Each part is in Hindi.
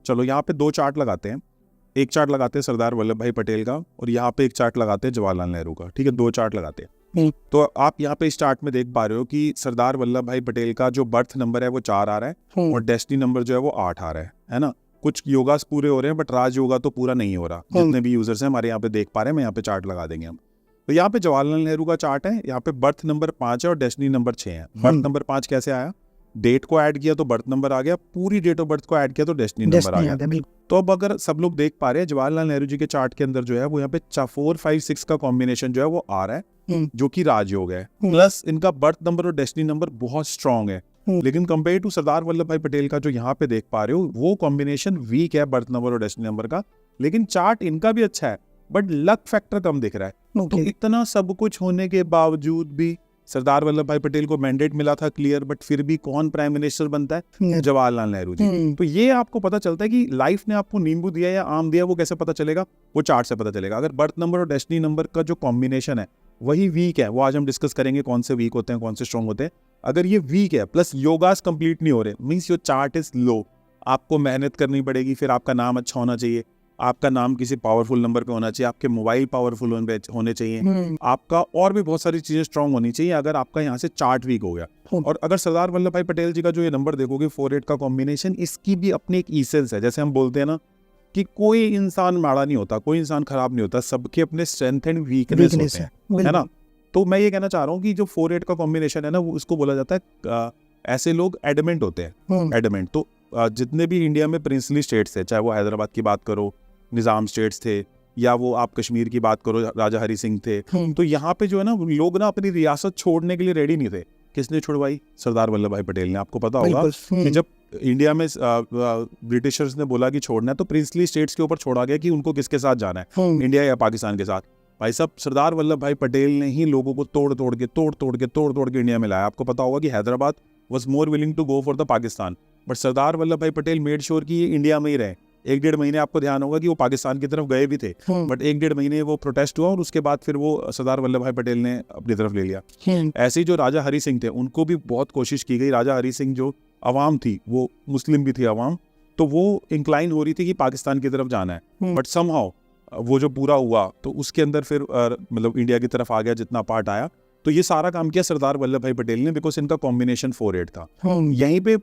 चलो यहाँ पे दो चार्ट लगाते हैं, एक चार्ट लगाते हैं सरदार वल्लभ भाई पटेल का और यहाँ पे एक चार्ट लगाते हैं जवाहरलाल नेहरू का, ठीक है, दो चार्ट लगाते हैं। तो आप यहाँ पे इस चार्ट में देख पा रहे हो कि सरदार वल्लभ भाई पटेल का जो बर्थ नंबर है वो 4 आ रहा है और डेस्टिनी नंबर जो है वो 8 आ रहा है ना। कुछ योगास पूरे हो रहे हैं बट राज योगा तो पूरा नहीं हो रहा। जितने भी यूजर्स हैं हमारे यहाँ पे देख पा रहे हैं, मैं यहाँ पे चार्ट लगा देंगे हम। तो यहाँ पे जवाहरलाल नेहरू का चार्ट है, यहाँ पे बर्थ नंबर 5 है और डेस्टिनी नंबर 6 है। बर्थ नंबर 5 कैसे आया, डेट को ऐड किया तो बर्थ नंबर आ गया, पूरी डेट ऑफ बर्थ को ऐड किया तो डेस्टिनी नंबर आ गया। तो अब अगर सब लोग देख पा रहे हैं जवाहरलाल नेहरू जी के चार्ट के अंदर जो है वो यहाँ पे 4, 5, 6 का कॉम्बिनेशन जो है वो आ रहा है, जो कि राजयोग है। प्लस इनका बर्थ नंबर और डेस्टिनी नंबर बहुत स्ट्रांग है। लेकिन compare to Sardar Vallabhbhai Patel का जो यहाँ पे देख पा रहे हो वो कॉम्बिनेशन वीक है बर्थ नंबर और डेस्टिनी नंबर का। लेकिन चार्ट इनका भी अच्छा है बट लक फैक्टर कम दिख रहा है। तो इतना सब कुछ होने के बावजूद भी सरदार वल्लभ भाई पटेल को मैंडेट मिला था क्लियर, बट फिर भी कौन प्राइम मिनिस्टर बनता है, जवाहरलाल नेहरू जी। तो ये आपको पता चलता है कि लाइफ ने आपको नींबू दिया या आम दिया वो कैसे पता चलेगा, वो चार्ट से पता चलेगा। अगर बर्थ नंबर और डेस्टिनी नंबर का जो कॉम्बिनेशन है वही वीक है, वो आज हम डिस्कस करेंगे कौन से वीक होते हैं कौन से स्ट्रॉन्ग होते हैं। अगर ये वीक है प्लस योगास कंप्लीट नहीं हो रहे, means your chart is low, आपको मेहनत करनी पड़ेगी, फिर आपका नाम अच्छा होना चाहिए, आपका नाम किसी पावरफुल नंबर पे होना चाहिए, आपके मोबाइल पावरफुल होने चाहिए, आपका और भी बहुत सारी चीजें स्ट्रांग होनी चाहिए अगर आपका यहाँ से चार्ट वीक हो गया। और अगर सरदार वल्लभ भाई पटेल जी का जो ये नंबर देखोगे 4-8 का कॉम्बिनेशन, इसकी भी अपनी एक ईसेंस है। जैसे हम बोलते हैं ना कि कोई इंसान माड़ा नहीं होता, कोई इंसान खराब नहीं होता, सबके अपने स्ट्रेंथ एंड वीकनेस होते हैं, है ना। तो मैं ये कहना चाह रहा हूँ कि जो 4-8 का कॉम्बिनेशन है ना, वो उसको बोला जाता है ऐसे लोग एडमेंट होते हैं, एडमेंट। तो जितने भी इंडिया में प्रिंसली स्टेट्स है, चाहे वो हैदराबाद की बात करो, निजाम स्टेट्स थे, या वो आप कश्मीर की बात करो, राजा हरि सिंह थे, तो यहाँ पे जो है ना लोग ना अपनी रियासत छोड़ने के लिए रेडी नहीं थे। किसने छुड़वाई, सरदार वल्लभ भाई पटेल ने। आपको पता होगा कि जब इंडिया में ब्रिटिशर्स ने बोला कि छोड़ना है तो प्रिंसली स्टेट्स के ऊपर छोड़ा गया कि उनको किसके साथ जाना है, इंडिया या पाकिस्तान के साथ। भाई साहब, सरदार वल्लभ भाई पटेल ने ही लोगों को तोड़ तोड़ के इंडिया में लाया। आपको पता होगा कि Hyderabad was more willing to go for the Pakistan, but Sardar Vallabhbhai Patel made sure कि ये इंडिया में ही रहे। 1-1.5 महीने आपको ध्यान होगा कि वो पाकिस्तान की तरफ गए भी थे, बट 1-1.5 महीने वो प्रोटेस्ट हुआ और उसके बाद फिर वो सरदार वल्लभ भाई पटेल ने अपनी तरफ ले लिया। ऐसे ही जो राजा हरि सिंह थे उनको भी बहुत कोशिश की गई। राजा हरि सिंह जो अवाम थी, वो मुस्लिम भी थी अवाम, तो वो इंक्लाइन हो रही थी कि पाकिस्तान की तरफ जाना है, बट समहाउ वो जो पूरा हुआ तो उसके अंदर फिर मतलब इंडिया की तरफ आ गया जितना पार्ट आया। तो ये सारा काम किया सरदार वल्लभ भाई पटेल ने, बिकॉज इनका कॉम्बिनेशन 4-8 था। यहीं पे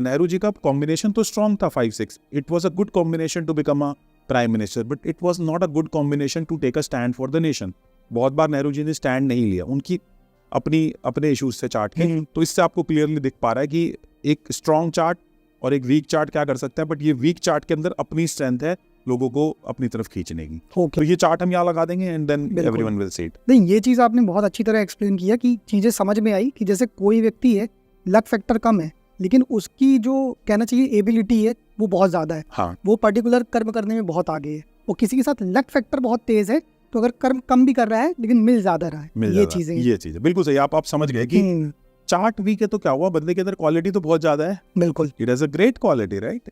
नेहरू जी का कॉम्बिनेशन तो स्ट्रॉन्ग था 5-6। It was a good combination to become a prime minister, but it was not a good combination to take a stand for the nation. बहुत बार नेहरू जी ने स्टैंड नहीं लिया, उनकी अपने इश्यूज से चार्ट के। तो इससे आपको क्लियरली दिख पा रहा है कि एक स्ट्रॉन्ग चार्ट और एक वीक चार्ट क्या कर सकता है, बट ये वीक चार्ट के अंदर अपनी स्ट्रेंथ है लोगों को अपनी तरफ खींचने की। तो ये चार्ट हम यहाँ लगा देंगे and then everyone will see it. नहीं, ये चीज आपने बहुत अच्छी तरह एक्सप्लेन किया कि चीजें समझ में आई कि जैसे कोई व्यक्ति है, लक फैक्टर कम है, लेकिन उसकी जो कहना चाहिए एबिलिटी है वो बहुत ज्यादा है। हाँ। वो पर्टिकुलर कर्म करने में बहुत आगे है। और किसी के साथ लक फैक्टर बहुत तेज है, तो अगर कर्म कम भी कर रहा है लेकिन मिल ज्यादा रहा है। ये चीजें बिल्कुल सही। आप समझ गए कि चार्ट वीक है तो क्या हुआ, बंदे के अंदर क्वालिटी तो बहुत ज्यादा है। बिल्कुल, it has a great quality, right.